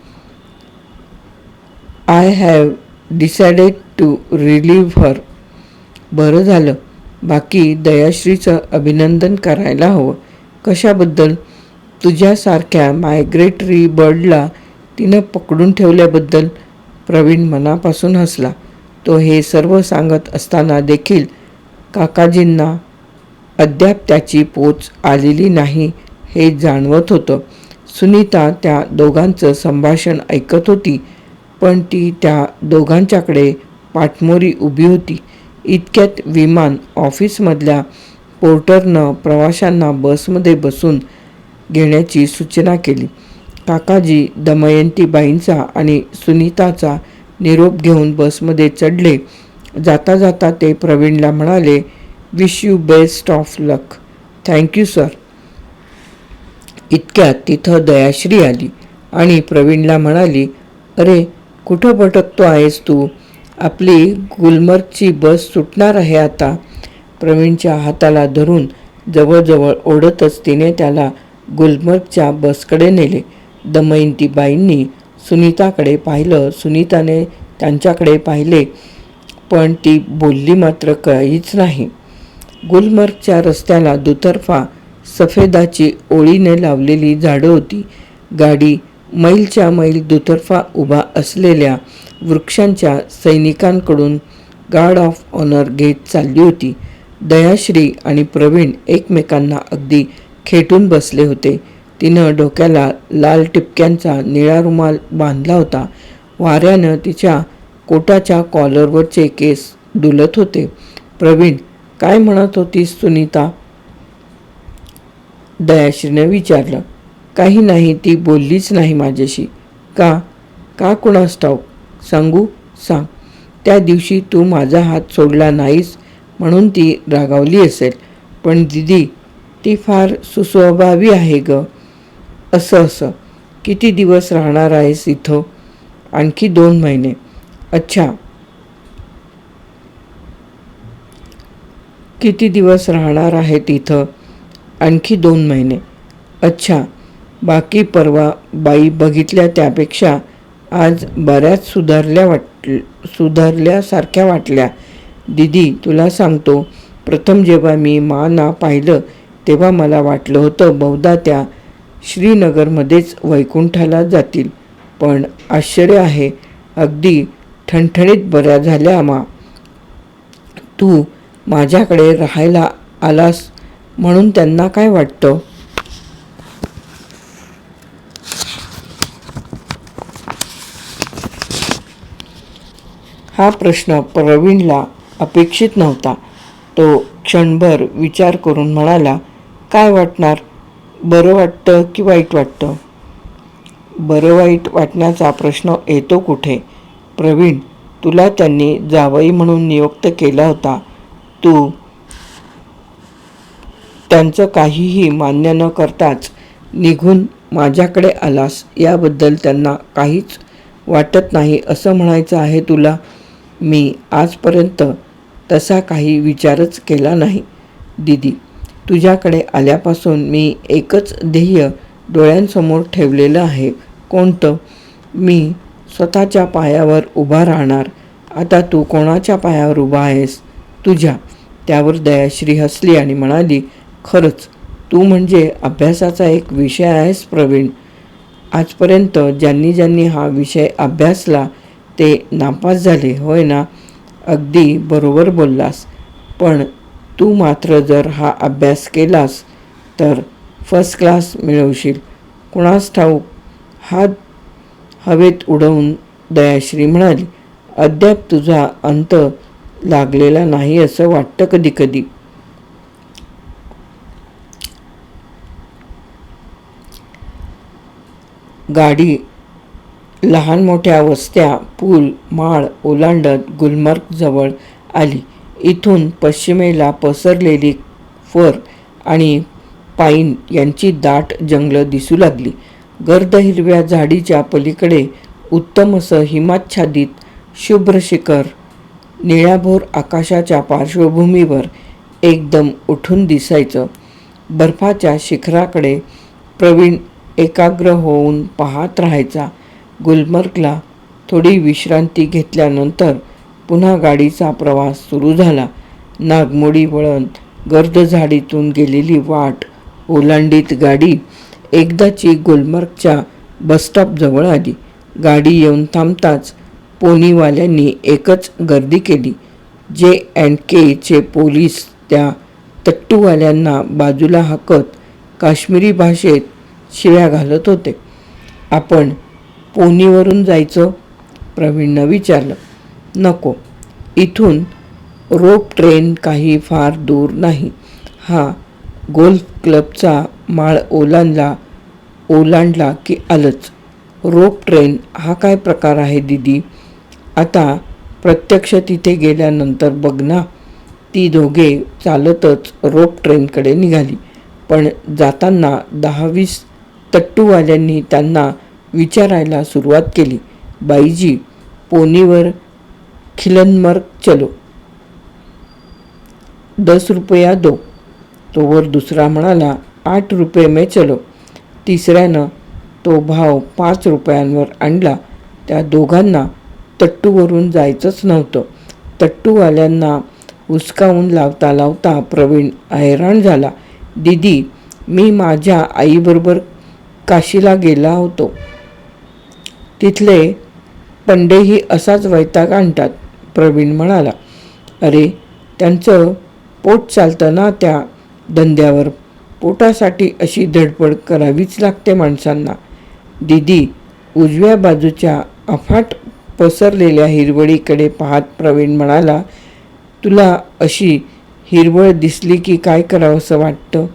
I have decided to relieve her. बरं झालं. बाकी दयाश्रीचं अभिनंदन करायला हवं. कशाबद्दल? तुझ्यासारख्या मायग्रेटरी बर्डला तिनं पकडून ठेवल्याबद्दल. प्रवीण मनापासून हसला. तो हे सर्व सांगत असताना देखील काकाजींना अद्याप त्याची पोच आलेली नाही हे जाणवत होतं. सुनीता त्या दोघांचं संभाषण ऐकत होती, पण ती त्या दोघांच्याकडे पाठमोरी उभी होती. इतक्यात विमान ऑफिसमधल्या पोर्टरनं प्रवाशांना बसमध्ये बसून घेण्याची सूचना केली. काकाजी दमयंतीबाईंचा आणि सुनीताचा निरोप घेऊन बसमध्ये चढले. जाता जाता ते प्रवीणला म्हणाले, wish you best of luck. Thank you sir. इतक्यात तिथं दयाश्री आली आणि प्रवीणला म्हणाली, अरे कुठं भटकतो आहेस तू? आपली गुलमर्गची बस सुटणार आहे आता. प्रवीणच्या हाताला धरून जवळजवळ ओढतच तिने त्याला गुलमर्गच्या बसकडे नेले. दमयंतीबाईंनी सुनीताकडे पाहिलं. सुनीताने त्यांच्याकडे पाहिले, पण ती बोलली मात्र काहीच नाही. गुलमर्गच्या रस्त्याला दुतर्फा सफेदाची ओळीने लावलेली झाडं होती. गाडी मैलच्या मैल दुतर्फा उभा असलेल्या वृक्षांच्या सैनिकांकडून गार्ड ऑफ ऑनर घेत चालली होती. दयाश्री आणि प्रवीण एकमेकांना अगदी खेटून बसले होते. तिनं डोक्याला लाल टिपक्यांचा निळा रुमाल बांधला होता. वाऱ्यानं तिच्या कोटाच्या कॉलरवरचे केस डुलत होते. प्रवीण, काय म्हणत होतीस सुनीता? दयाश्रीने विचारलं. काही नाही, ती बोललीच नाही माझ्याशी. का? का कुणास ठाऊक. सांगू? सांग. त्या दिवशी तू माझा हात सोडला नाहीस म्हणून ती रागावली असेल. पण दीदी, ती फार सुस्वभावी आहे ग. असं. किती दिवस राहणार आहेस इथं? आणखी 2 महिने. अच्छा. किती दिवस राहणार आहेत इथं? आणखी 2 महिने. अच्छा. बाकी परवा बाई बघितल्या त्यापेक्षा आज बऱ्याच सुधारल्यासारख्या वाटल्या. दीदी, तुला सांगतो, प्रथम जेव्हा मी माना पाहिलं तेव्हा मला वाटलं होतं बहुधा त्या श्रीनगरमध्येच वैकुंठाला जातील. पण आश्चर्य आहे, अगदी ठणठणीत बऱ्या झाल्या मा. तू माझ्याकडे राहायला आलास म्हणून त्यांना काय वाटतं? हा प्रश्न प्रवीणला अपेक्षित नव्हता. तो क्षणभर विचार करून म्हणाला, काय वाटणार? बरं वाटतं की वाईट वाटतं? बरं वाईट वाटण्याचा प्रश्न येतो कुठे? प्रवीण, तुला त्यांनी जावई म्हणून नियुक्त केला होता. तू त्यांचं काहीही मान्य न करताच निघून माझ्याकडे आलास. याबद्दल त्यांना काहीच वाटत नाही असं म्हणायचं आहे तुला? मी आजपर्यंत तसा काही विचारच केला नाही दीदी. तुझ्याकडे आल्यापासून मी एकच ध्येय डोळ्यांसमोर ठेवलेलं आहे. कोणतं? मी स्वतःच्या पायावर उभा राहणार. आता तू कोणाच्या पायावर उभा आहेस? तुझ्या. त्यावर दयाश्री हसली आणि म्हणाली, खरंच तू म्हणजे अभ्यासाचा एक विषय आहेस प्रवीण. आजपर्यंत ज्यांनी हा विषय अभ्यासला ते नापास झाले, होय ना? अगदी बरोबर बोललास. पण तू मात्र जर हा अभ्यास केलास तर फर्स्ट क्लास मिळवशील. कुणास ठाऊक. हात हवेत उडवून दयाश्री म्हणाली, अद्याप तुझा अंत लागलेला नाही असं वाटतं कधी कधी. गाडी लहान मोठ्या वस्त्या, पूल, माळ ओलांडत गुलमर्गजवळ आली. इथून पश्चिमेला पसरलेली फर आणि पाईन यांची दाट जंगलं दिसू लागली. गर्द हिरव्या झाडीच्या पलीकडे उत्तम असं हिमाच्छादित शुभ्र शिखर निळ्याभोर आकाशाच्या पार्श्वभूमीवर एकदम उठून दिसायचं. बर्फाच्या शिखराकडे प्रवीण एकाग्र होऊन पाहत राहायचा. गुलमर्गला थोडी विश्रांती घेतल्यानंतर पुन्हा गाडीचा प्रवास सुरू झाला. नागमोडी वळण, गर्द झाडीतून गेलेली वाट ओलांडीत गाडी एकदाची गुलमर्गच्या बसस्टॉपजवळ आली. गाडी येऊन थांबताच पोनीवाल्यांनी एकच गर्दी केली. J&Kचे पोलीस त्या तट्टूवाल्यांना बाजूला हाकत काश्मीरी भाषेत शिव्या घालत होते. आपण पोनीवरून जायचं? प्रवीणनं विचारलं. नको, इथून रोप ट्रेन काही फार दूर नाही. हा गोल्फ क्लबचा माळ ओलांडला की आलंच. रोप ट्रेन हा काय प्रकार आहे दीदी? आता प्रत्यक्ष तिथे गेल्यानंतर बघ ना. ती दोघे चालतच रोप ट्रेनकडे निघाली. पण जाताना 10-20 तट्टूवाल्यांनी त्यांना विचारायला सुरुवात केली, बाईजी, पोनीवर खिलनमर्ग चलो, 10 रुपया दो. तोवर दुसरा म्हणाला, 8 रुपये में चलो. तिसऱ्यानं तो भाव 5 रुपयांवर आणला. त्या दोघांना तट्टूवरून जायचंच नव्हतं. तट्टूवाल्यांना हुसकावून लावता लावता प्रवीण हैराण झाला. दीदी, मी माझ्या आईबरोबर काशीला गेला होतो. तिथले पंडेही असाच वैताग आणतात. प्रवीण म्हणाला, अरे त्यांचं पोट चालतं ना त्या धंद्यावर. पोटासाठी अशी धडपड करावीच लागते माणसांना. दीदी, उजव्या बाजूच्या अफाट पसरलेल्या हिरवळीकडे पाहत प्रवीण म्हणाला, तुला अशी हिरवळ दिसली की काय करावंसं वाटतं?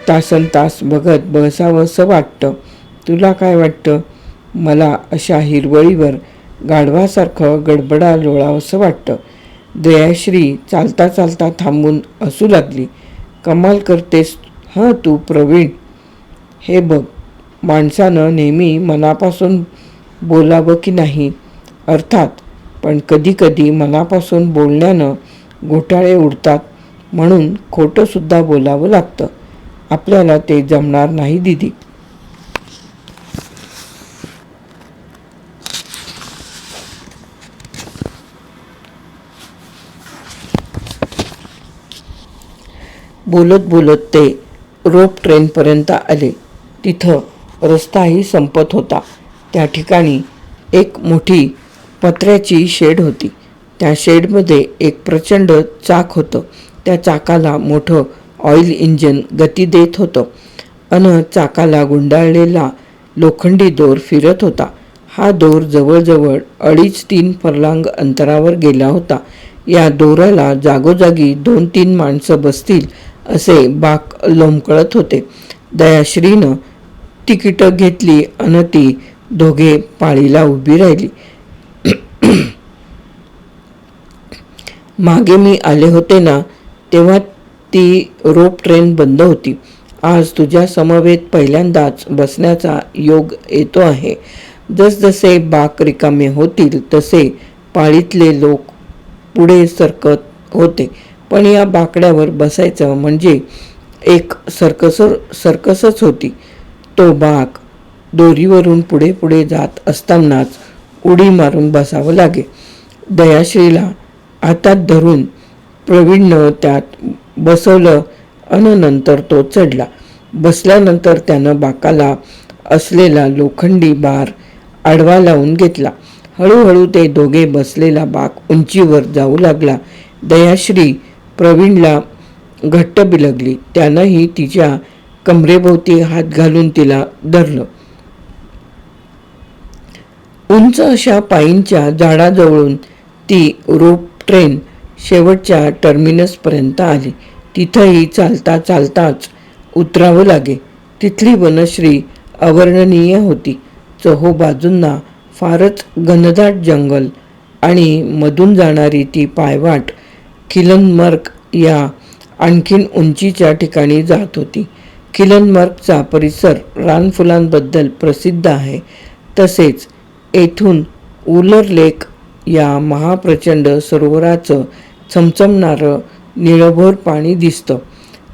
तासनतास बघत बसावंसं वाटतं. तुला काय वाटतं? मला अशा हिरवळीवर गाढवासारखं गडबडा लोळावंसं वाटतं. दयाश्री चालता चालता थांबून हसू लागली. कमाल करतेस हं तू प्रवीण. हे बघ, माणसानं नेहमी मनापासून बोलावं की नाही? अर्थात, पण कधी कधी मनापासून बोलण्यानं घोटाळे उडतात, म्हणून खोटंसुद्धा बोलावं लागतं. आपल्याला ते जमणार नाही दीदी. बोलत बोलत ते रोप ट्रेनपर्यंत आले. तिथं रस्ताही संपत होता. त्या ठिकाणी एक मोठी पत्र्याची शेड होती. त्या शेडमध्ये एक प्रचंड चाक होतं. त्या चाकाला मोठं ऑइल इंजिन गती देत होतं. चाकाला गुंडाळलेला लोखंडी दोर फिरत होता. हा दोर जवळजवळ 2.5-3 फर्लांग अंतरावर गेला होता. या दोराला जागोजागी 2-3 माणसं बसतील असे बाक लोंबकळत होते. दयाश्रीनं तिकीटं घेतली अन ती दोघे पाळीला उभी राहिली. मागे मी आले होते ना, तेव्हा ती रोप ट्रेन बंद होती. आज तुझ्या समवेत पहिल्यांदाच बसण्याचा योग येतो आहे. जसजसे बाक रिकामे होतील तसे पाळीतले लोक पुढे सरकत होते. पण या बाकड्यावर बसायचं म्हणजे एक सर्कसच होती. तो बाक दोरीवरून पुढे पुढे जात असतानाच उडी मारून बसावं लागे. दयाश्रीला हातात धरून प्रवीणनं त्यात बसवलं अन नंतर तो चढला. बसल्यानंतर त्यानं बाकाला असलेला लोखंडी बार आडवा लावून घेतला. हळूहळू ते दोघे बसलेला बाक उंचीवर जाऊ लागला. दयाश्री प्रवीणला घट्ट बिलगली. त्यानंही तिच्या कमरेभोवती हात घालून तिला धरलं. उंच अशा पाईंच्या झाडाजवळून ती रोप ट्रेन शेवटच्या टर्मिनसपर्यंत आली. तिथंही चालता चालताच उतरावं लागे. तिथली वनश्री अवर्णनीय होती. चोहोबाजूंना फारच घनदाट जंगल आणि मधून जाणारी ती पायवाट किलनमर्ग या आणखीन उंचीच्या ठिकाणी जात होती. किलनमर्गचा परिसर रानफुलांबद्दल प्रसिद्ध आहे. तसेच येथून उलर लेक या महाप्रचंड सरोवराचं चमचमणारं निळभोर पाणी दिसतं.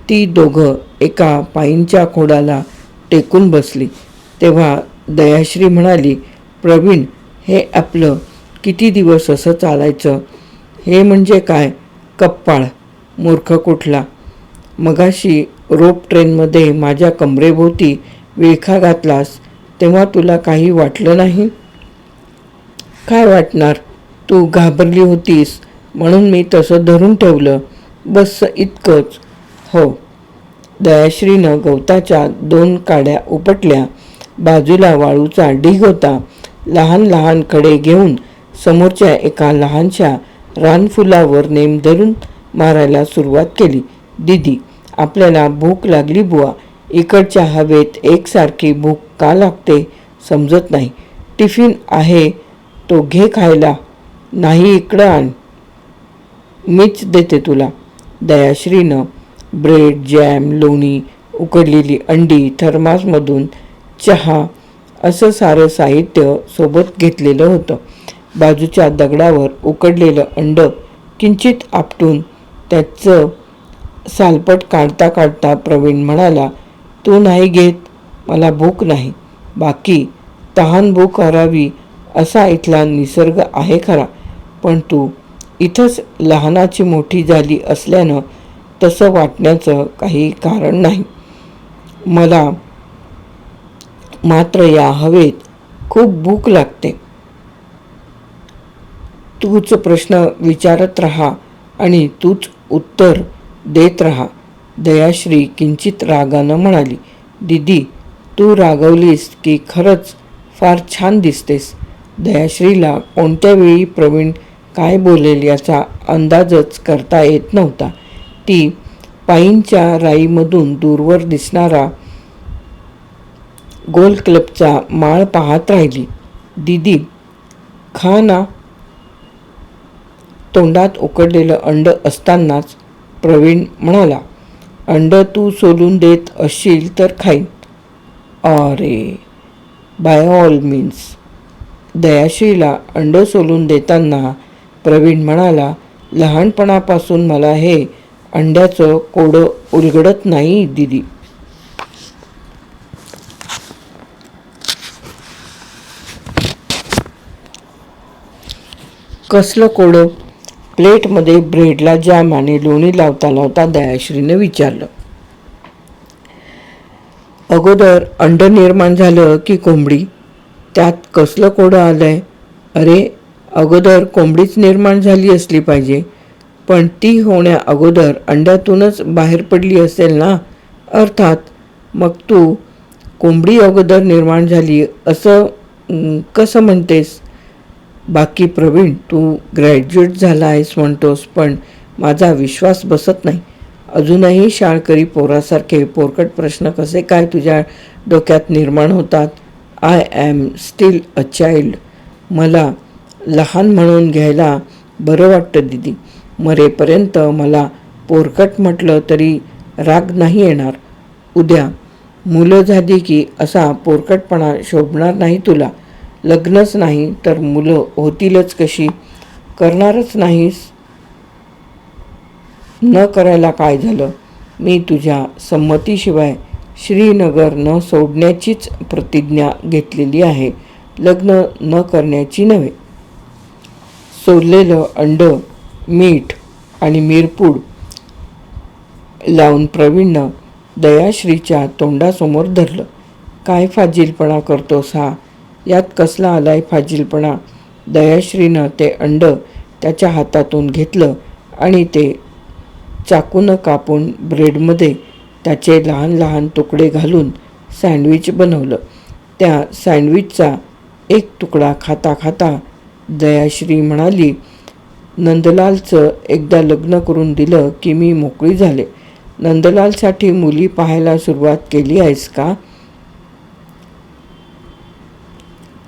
ती दोघं एका पाईंच्या खोडाला टेकून बसली. तेव्हा दयाश्री म्हणाली, प्रवीण, हे आपलं किती दिवस असं चालायचं? हे म्हणजे काय कप्पाळ, मूर्ख कुठला. मगाशी रोप ट्रेनमध्ये माझ्या कमरेभोवती विळखा घातलास तेव्हा तुला काही वाटलं नाही? काय वाटणार? तू घाबरली होतीस म्हणून मी तसं धरून ठेवलं, बस इतकंच. हो. दयाश्रीनं गवताच्या 2 काड्या उपटल्या. बाजूला वाळूचा ढीग होता. लहान लहान कडे घेऊन समोरच्या एका लहानशा रानफुलावर नेम धरून मारायला सुरुवात केली. दीदी, आपल्याला भूक लागली बुवा. इकडच्या हवेत एकसारखी भूक का लागते समजत नाही. टिफिन आहे तो घे खायला. नाही इकडं आण, मीच देते तुला. दयाश्रीनं ब्रेड, जॅम, लोणी, उकडलेली अंडी, थर्मासमधून चहा असं सारं साहित्य सोबत घेतलेलं होतं. बाजूच्या दगडावर उकडलेलं अंड किंचित आपटून त्याचं सालपट काढता काढता प्रवीण म्हणाला, तू नाही घेत? मला भूक नाही. बाकी तहान भूक हरावी असा इथला निसर्ग आहे खरा, पण तू इथंच लहानाची मोठी झाली असल्यानं तसं वाटण्याचं काही कारण नाही. मला मात्र या हवेत खूप भूक लागते. तूच प्रश्न विचारत राहा आणि तूच उत्तर देत राहा. दयाश्री किंचित रागानं म्हणाली, दीदी, तू रागवलीस की खरंच फार छान दिसतेस. दयाश्रीला कोणत्या वेळी प्रवीण काय बोलेल याचा अंदाजच करता येत नव्हता. ती पाईंच्या राईमधून दूरवर दिसणारा गोल क्लबचा माळ पाहत राहिली. दीदी, खा ना. तोंडात उकडलेलं अंड असतानाच प्रवीण म्हणाला, अंड तू सोलून देत असशील तर खाईन. अरे, बाय ऑल मीन्स. दयाश्रीला अंड सोलून देताना प्रवीण म्हणाला, लहानपणापासून मला हे अंड्याचं कोडं उलगडत नाही दीदी. कसलं कोडं? प्लेटमध्ये ब्रेडला जॅम आणि लोणी लावता लावता दयाश्रीने विचारलं. अगोदर अंड निर्माण झालं की कोंबडी? त्यात कसलं कोडं आलंय? अरे, अगोदर कोंबडीच निर्माण झाली असली पाहिजे, पण ती होण्या अगोदर अंड्यातूनच बाहेर पडली असेल ना. अर्थात मग तू कोंबडी अगोदर निर्माण झाली असं कसं म्हणतेस? बाकी प्रवीण, तू ग्रॅज्युएट झाला आहेस म्हणतोस, पण माझा विश्वास बसत नाही. अजूनही शाळकरी पोरासारखे पोरकट प्रश्न कसे काय तुझ्या डोक्यात निर्माण होतात? I am steel a child. मला लहान म्हणून घ्यायला बरं वाटतं दीदी. मरेपर्यंत मला पोरकट म्हटलं तरी राग नाही येणार. उद्या मुलं झाली की असा पोरकटपणा शोभणार नाही तुला. लग्नच नाही तर मुलं होतीलच कशी? करणारच नाहीस? न करायला काय झालं? मी तुझ्या संमतीशिवाय श्रीनगर न सोडण्याचीच प्रतिज्ञा घेतलेली आहे, लग्न न करण्याची नव्हे. सोललेलं अंड, मीठ आणि मिरपूड लावून प्रवीणनं दयाश्रीच्या तोंडासमोर धरलं. काय फाजीलपणा करतोस हा? यात कसला आलाय फाजीलपणा? दयाश्रीनं ते अंड त्याच्या हातातून घेतलं आणि ते चाकूनं कापून ब्रेडमध्ये त्याचे लहान लहान तुकडे घालून सँडविच बनवलं. त्या सँडविचचा एक तुकडा खाता खाता दयाश्री म्हणाली, नंदलालचं एकदा लग्न करून दिलं की मी मोकळी झाले. नंदलालसाठी मुली पाहायला सुरुवात केली आहेस का?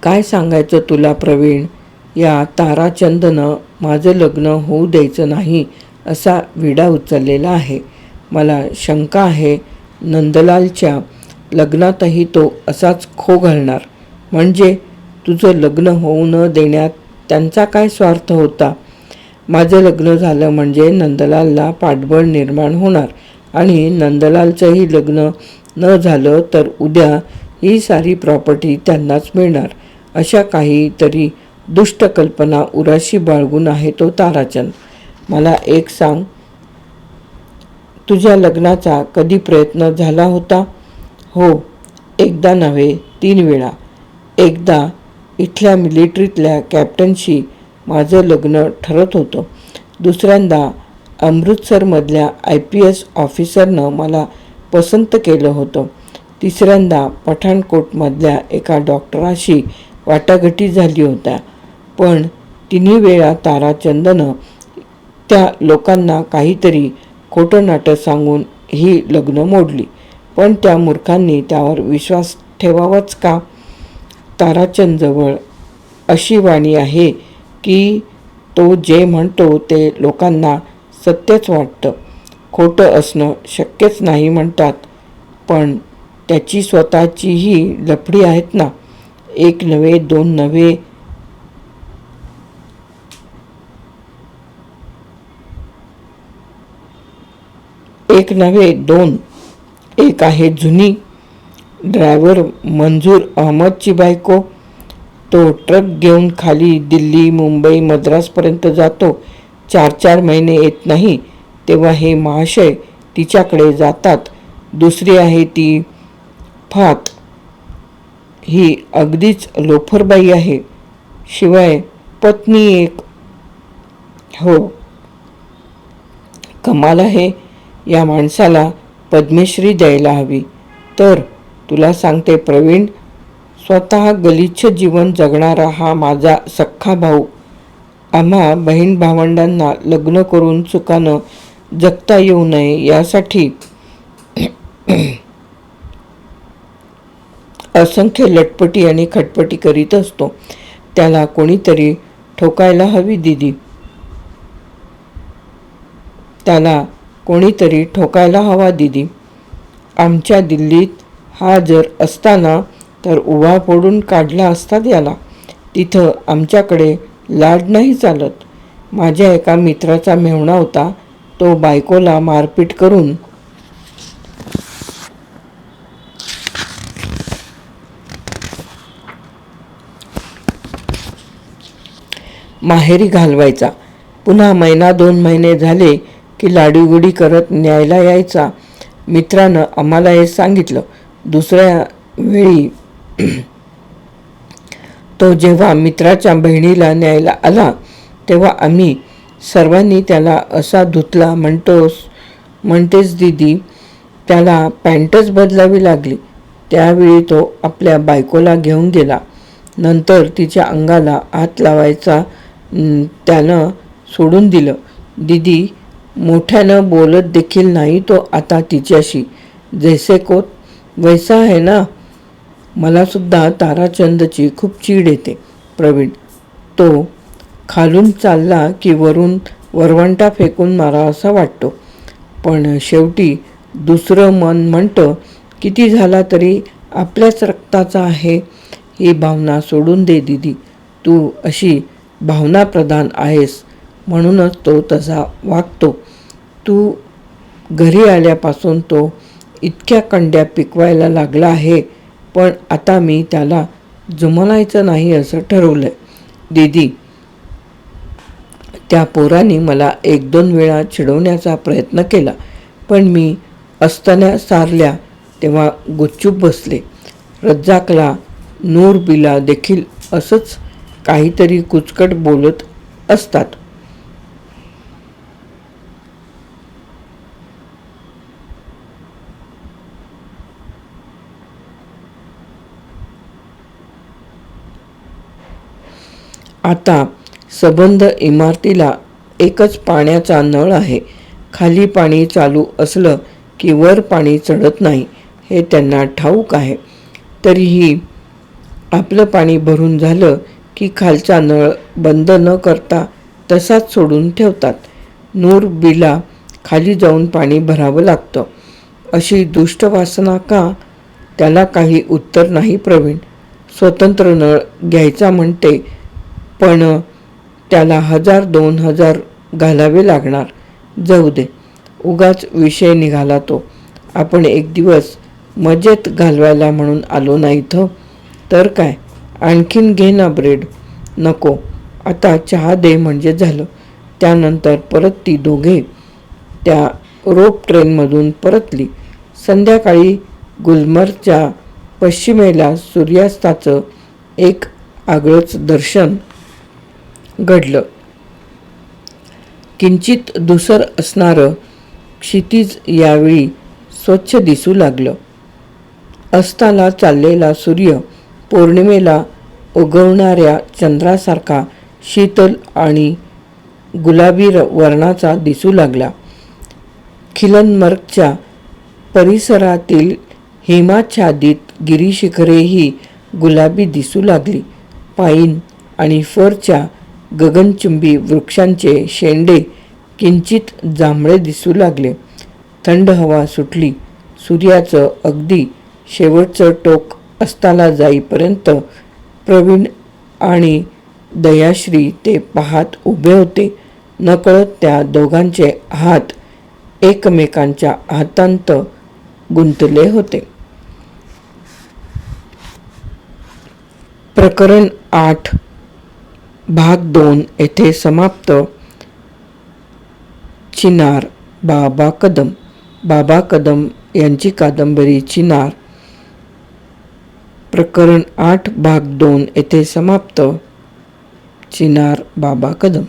काय सांगायचं तुला प्रवीण, या ताराचंदनं माझं लग्न होऊ द्यायचं नाही असा विडा उचललेला आहे. मला शंका आहे नंदलालच्या लग्नातही तो असाच खो घालणार. म्हणजे तुझं लग्न होऊ न देण्यात त्यांचा काय स्वार्थ होता? माझं लग्न झालं म्हणजे नंदलालला पाठबळ निर्माण होणार आणि नंदलालचंही लग्न न झालं तर उद्या ही सारी प्रॉपर्टी त्यांनाच मिळणार. अशा काहीतरी दुष्ट कल्पना उराशी बाळगून आहे तो ताराचंद. मला एक सांग, तुझ्या लग्नाचा कधी प्रयत्न झाला होता? हो, एकदा नव्हे 3 वेळा. एकदा इथल्या मिलिटरीतल्या कॅप्टनशी माझं लग्न ठरत होतं. दुसऱ्यांदा अमृतसरमधल्या IPS ऑफिसरनं मला पसंत केलं होतं. तिसऱ्यांदा पठाणकोटमधल्या एका डॉक्टराशी वाटाघाटी झाली होत्या. पण 3 वेळा ताराचंदनं त्या लोकांना काहीतरी खोटं नाटं सांगून ही लग्न मोडली. पण त्या मूर्खांनी त्यावर विश्वास ठेवावाच का? ताराचंदजवळ अशी वाणी आहे की तो जे म्हणतो ते लोकांना सत्यच वाटतं. खोटं असणं शक्यच नाही म्हणतात. पण त्याची स्वतःचीही लफडी आहेत ना. 1 नव्हे 2 नव्हे, एक आहे जुनी ड्रायव्हर मंजूर अहमदची बायको. तो ट्रक घेऊन खाली दिल्ली, मुंबई, मद्रासपर्यंत जातो. 4 महिने येत नाही तेव्हा हे महाशय तिच्याकडे जातात. दुसरी आहे ती फात, ही अगदीच लोफरबाई आहे. शिवाय पत्नी एक. हो, कमाल आहे. या माणसाला पद्मश्री द्यायला हवी. तर तुला सांगते प्रवीण, स्वतः गलिच्छ जीवन जगणारा हा माझा सख्खा भाऊ आम्हा बहीण भावंडांना लग्न करून सुखानं जगता येऊ नये यासाठी असंख्य लटपटी आणि खटपटी करीत असतो. त्याला कोणीतरी ठोकायला हवी दीदी. त्याला कोणीतरी ठोकायला हवा दीदी. आमच्या दिल्लीत हा जर असताना तर उभा फोडून काढला असता याला. तिथं आमच्याकडे लाड नाही चालत. माझ्या एका मित्राचा मेहुणा होता. तो बायकोला मारपीट करून माहेरी घालवायचा. पुन्हा 1-2 महिने झाले की लाडीगुडी करत न्यायला यायचा. मित्रानं आम्हाला हे सांगितलं. दुसऱ्या वेळी तो जेव्हा मित्राच्या बहिणीला न्यायला आला तेव्हा आम्ही सर्वांनी त्याला असा धुतला म्हणतेस दीदी, त्याला पॅन्टच बदलावी लागली. त्यावेळी तो आपल्या बायकोला घेऊन गेला. नंतर तिच्या अंगाला हात लावायचा त्यानं सोडून दिलं. दीदी, मोठ्यानं बोलत देखील नाही तो आता तिच्याशी. जैसे को वैसा है ना. मला सुद्धा ताराचंदची खूप चीड येते प्रवीण. तो खालून चालला की वरून वरवंटा फेकून मारा असा वाटतो. पण शेवटी दुसरं मन म्हणतं किती झाला तरी आपल्याच रक्ताचा आहे. ही भावना सोडून दे दीदी. तू अशी भावनाप्रधान आहेस म्हणूनच तो तसा वागतो. तू घरी आल्यापासून तो इतक्या कंड्या पिकवायला लागला आहे. पण आता मी त्याला जुमानायचं नाही असं ठरवलंय दीदी. त्या पोराने मला 1-2 वेळा चिडवण्याचा प्रयत्न केला. पण मी असताना सारल्या तेव्हा गुपचूप बसले. रज्जाकला, नूरबीला देखील असंच काहीतरी कुचकट बोलत असतात. आता सबंध इमारतीला एकच पाण्याचा नळ आहे. खाली पाणी चालू असलं की वर पाणी चढत नाही हे त्यांना ठाऊक आहे. तरीही आपलं पाणी भरून झालं की खालचा नळ बंद न करता तसाच सोडून ठेवतात. नूर बीला खाली जाऊन पाणी भरावं लागतं. अशी दुष्ट वासना का? त्याला काही उत्तर नाही प्रवीण. स्वतंत्र नळ घ्यायचा म्हणते, पण त्याला 1000-2000 घालावे लागणार. जाऊ दे, उगाच विषय निघाला तो. आपण एक दिवस मजेत घालवायला म्हणून आलो ना इथं. तर काय, आणखीन घे ना ब्रेड. नको, आता चहा दे म्हणजे झालं. त्यानंतर परत ती दोघे त्या रोप ट्रेनमधून परतली. संध्याकाळी गुलमर्गच्या पश्चिमेला सूर्यास्ताचं एक आगळंच दर्शन घडलं. किंचित धुसर असणारं क्षितिज यावेळी स्वच्छ दिसू लागलं. अस्ताला चाललेला सूर्य पौर्णिमेला उगवणाऱ्या चंद्रासारखा शीतल आणि गुलाबी वर्णाचा दिसू लागला. खिलनमर्गच्या परिसरातील हिमाच्छादित गिरीशिखरेही गुलाबी दिसू लागली. पाईन आणि फरच्या गगनचुंबी वृक्षांचे शेंडे किंचित जांभळे दिसू लागले. थंड हवा सुटली. सूर्याचं अगदी शेवटचं टोक अस्ताला जाईपर्यंत प्रवीण आणि दयाश्री ते पाहत उभे होते. नकळत त्या दोघांचे हात एकमेकांच्या हातांत गुंतले होते. प्रकरण 8 भाग 2 येथे समाप्त. चिनार. बाबा कदम. बाबा कदम यांची कादंबरी चिनार प्रकरण 8 भाग 2 येथे समाप्त. चिनार बाबा कदम.